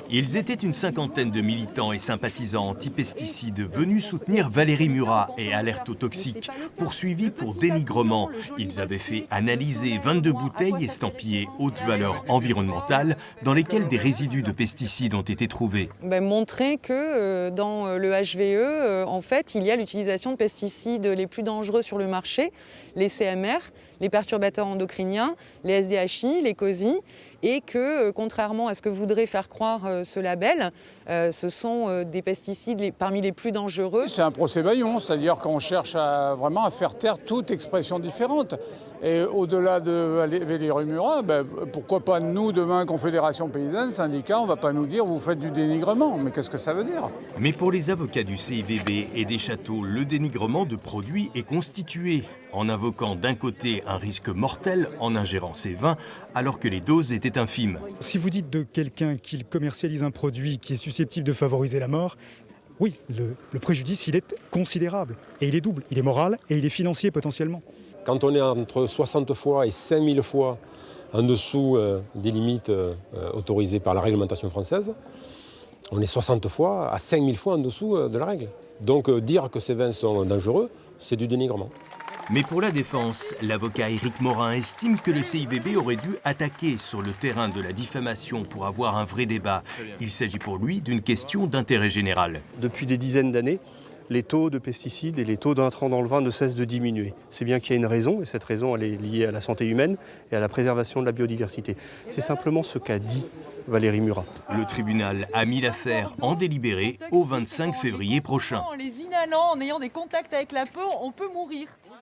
Ils étaient une cinquantaine de militants et sympathisants anti-pesticides venus soutenir Valérie Murat et Alerte aux toxiques, poursuivis pour dénigrement. Ils avaient fait analyser 22 bouteilles estampillées haute valeur environnementale dans lesquelles des résidus de pesticides ont été trouvés. Montrer que dans le HVE, en fait, il y a l'utilisation de pesticides les plus dangereux sur le marché, les CMR, les perturbateurs endocriniens, les SDHI, les COSI, et que, contrairement à ce que voudrait faire croire ce label, ce sont des pesticides parmi les plus dangereux. C'est un procès-bâillon, c'est-à-dire qu'on cherche vraiment à faire taire toute expression différente. Et au-delà de Valérie Murat, pourquoi pas nous, demain, Confédération Paysanne, syndicat, on ne va pas nous dire vous faites du dénigrement. Mais qu'est-ce que ça veut dire? Mais pour les avocats du CIVB et des châteaux, le dénigrement de produits est constitué, en invoquant d'un côté un risque mortel en ingérant ces vins, alors que les doses étaient infimes. Si vous dites de quelqu'un qu'il commercialise un produit qui est susceptible de favoriser la mort, oui, le préjudice, il est considérable. Et il est double, il est moral et il est financier potentiellement. Quand on est entre 60 fois et 5000 fois en dessous des limites autorisées par la réglementation française, on est 60 fois à 5000 fois en dessous de la règle. Donc dire que ces vins sont dangereux, c'est du dénigrement. Mais pour la défense, l'avocat Éric Morin estime que le CIVB aurait dû attaquer sur le terrain de la diffamation pour avoir un vrai débat. Il s'agit pour lui d'une question d'intérêt général. Depuis des dizaines d'années, les taux de pesticides et les taux d'intrants dans le vin ne cessent de diminuer. C'est bien qu'il y a une raison, et cette raison elle est liée à la santé humaine et à la préservation de la biodiversité. C'est simplement ce qu'a dit Valérie Murat. Le tribunal a mis l'affaire en délibéré au 25 février prochain. En les inhalant, en ayant des contacts avec la peau, on peut mourir.